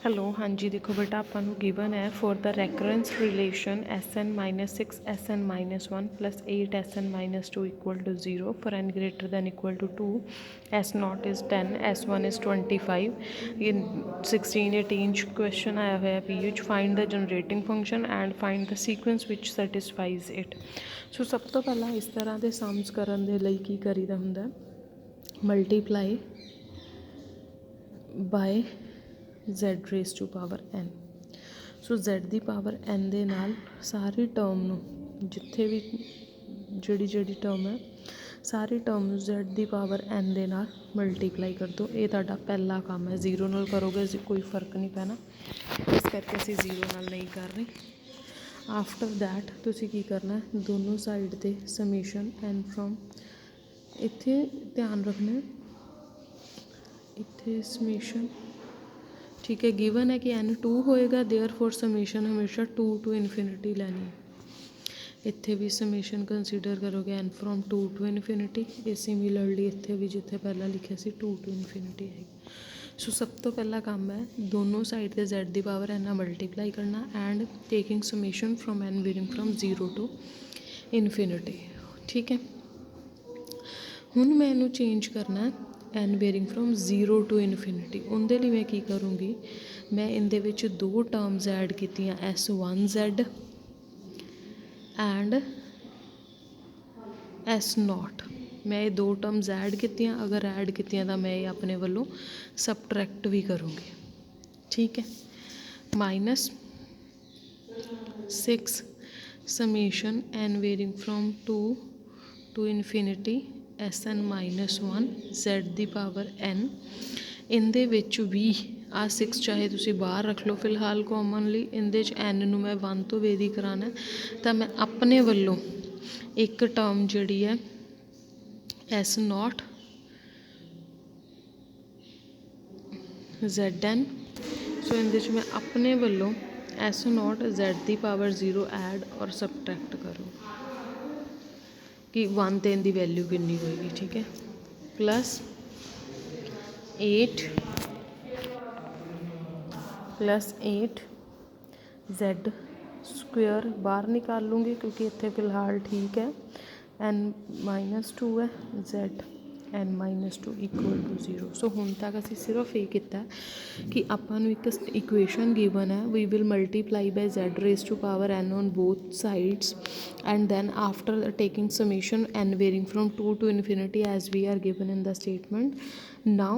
Hello हाँ जी देखो बेटा आपको गिवन है for the recurrence relation SN-6 SN-1 plus 8 SN-2 equal to 0 for n greater than equal to 2 S0 is 10 S1 is 25 ये 16-18 question आया हुआ है PH find the generating function and find the sequence which satisfies it. So सब तो पहला इस तरह के सम्स करन दे लई की करीदा हुंदा multiply by Z raise to power n। So Z the power n दे नाल सारी टर्म नू जिथे भी जिहड़ी टर्म है सारी टर्म नू Z दी पावर n दे नाल मल्टीप्लाई कर दो। ये तुहाडा पहला काम है। जीरो नाल करोगे कोई फर्क नहीं पैना, इस करके असीं जीरो नाल नहीं कर रहे। आफ्टर दैट तुसीं की करना है, दोनों साइड ते समेशन n फ्रॉम इत्थे ध्यान रखना इत्थे समेशन ठीक है गिवन है कि n 2 होएगा देयर फॉर समेशन हमेशा 2 टू इन्फिनिटी लैनी है। इत्थे भी समेशन कंसीडर करोगे n फ्रॉम 2 टू इन्फिनिटी। ये सिमिलरली इत्थे भी जिथे पहला लिखा सी 2 टू इन्फिनिटी है। सो सब तो पहला काम है दोनों साइड से z दी पावर n मल्टीप्लाई करना and taking summation from n varying from 0 to infinity. ठीक है हुण मैं इनू चेंज करना है n varying from 0 to infinity. उनके लिए मैं की करूँगी, मैं इनदे विच दो टर्म्स ऐड कीतियां S1Z एंड S0। मैं ये दो टर्म्स ऐड कीतियां, अगर ऐड कीतियां तो मैं ये अपने वालों सबट्रैक्ट भी करूँगी। ठीक है -6 summation n varying from 2 to infinity SN-1 Z the power n। इनदे विच भी आ 6 चाहे तुसी बाहर रख लो फिलहाल कॉमनली, इनदे n नू मैं 1 तो वेरी कराना तो मैं अपने वालों एक टर्म जिहड़ी है S0 ZN। सो इनदे मैं अपने वालों S0 Z the power 0 add और सबट्रैक्ट करूँ कि 1 तो इनकी वैल्यू कितनी होएगी। ठीक है +8 Z स्क्वेयर बाहर निकाल लूँगी क्योंकि इतने फिलहाल ठीक है n-2 है Z n-2 इक्वल टू 0। सो हुण तक असीं सिर्फ ये किया कि आपां नूं एक इक्वेशन गिवन है we will multiply by Z raise to power n on both sides and then after taking summation n varying from 2 to infinity as we are given in the statement, now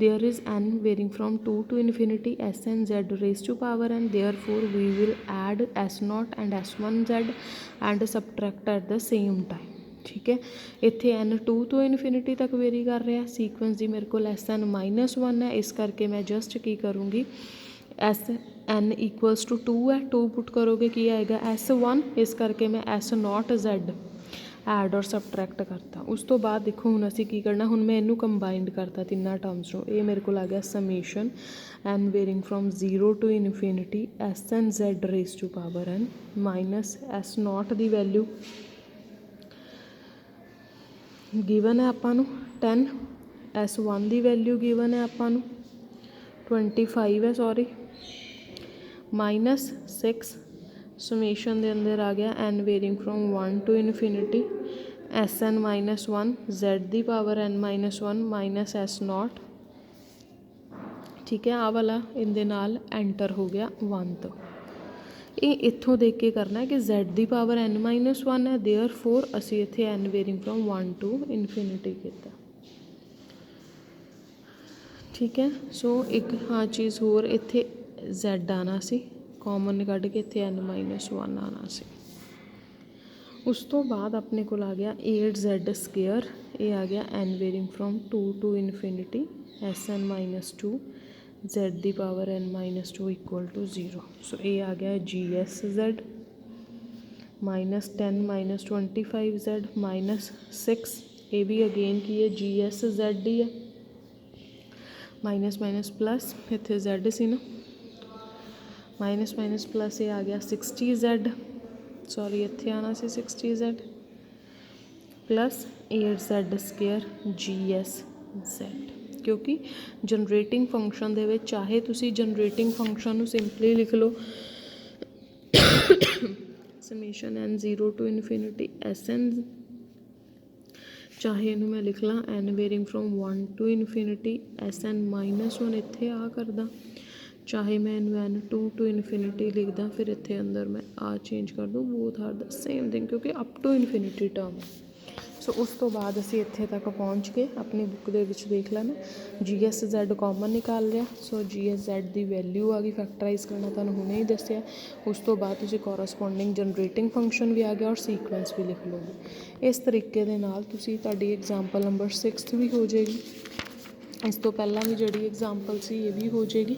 there is n varying from 2 to infinity Sn Z raised to power n, therefore we will add S0 and S1Z and subtract at the same time। ठीक है इत्थे n 2 तो infinity तक very कर रहा है, sequence दी मेरे को SN-1 है, इस करके मैं जस्ट की करूँगी SN इक्वल्स टू 2 है, 2 पुट करोगे की आएगा S1, इस करके मैं S0 Z ऐड और सबट्रैक्ट करता। उस तो बाद देखो हुण असीं की करना, हुण मैं इनू कंबाइंड करता तिन्ना टर्म्स नूं। ये मेरे को आ गया summation n varying from 0 to infinity SN Z raise to power n minus S0 दी वैल्यू गिवन है आपां नूं 10, S1 दी वैल्यू गिवन है आपां नूं 25 है सॉरी -6 समेशन दे अंदर आ गया n varying from 1 to infinity SN-1 Z the power n-1 minus S0। ठीक है आ वाला इनदे नाल एंटर हो गया 1 तो ये इत्थों देख के करना है कि Z दी पावर n-1 है, देयर फोर असी इत्थे n varying from 1 to infinity किया। ठीक है सो एक हाँ चीज़ होर इत्थे Z आना सी कॉमन कढ़ के इत्थे n-1 आना सी। उस तो बाद अपने को आ गया 8Z स्केयर, ये आ गया n varying from 2 to infinity SN-2 Z the power n-2 equal to 0। So ये आ गया GSZ -10 -25Z -6, ये भी अगेन की है GSZ ही है माइनस माइनस प्लस इत्थे Z सी ना माइनस माइनस प्लस ये आ गया 60Z सॉरी इत्थे आना सी 60Z plus 8Z square GSZ। क्योंकि जनरेटिंग फंक्शन दे विच चाहे तुसी जनरेटिंग फंक्शन नूं सिंपली लिख लो summation n 0 to infinity Sn, चाहे इनू मैं लिख ला n varying from 1 to infinity Sn minus 1 इत्थे आ करदा, चाहे मैं इनू n 2 to infinity लिखदा फिर इत्थे अंदर मैं आ चेंज कर दूँ, both are the same thing क्योंकि अप टू इन्फिनिटी टर्म है। सो उस तो बाद असी इत्थे तक पहुँच गए, अपनी बुक दे विच देख लेना GSZ कॉमन निकाल लिया। सो GSZ की वैल्यू आ गई, फैक्टराइज करना तुहानूं हुणे ही दस्सिया। उस तो बाद तुसी कॉरसपोंडिंग जनरेटिंग फंक्शन भी आ गया और सीक्वेंस भी लिख लोगे। इस तरीके दे नाल तुसी तुहाडी एग्जाम्पल नंबर 6 भी हो जाएगी। इस तो पहला भी जिहड़ी एग्जाम्पल सी ये भी हो जाएगी।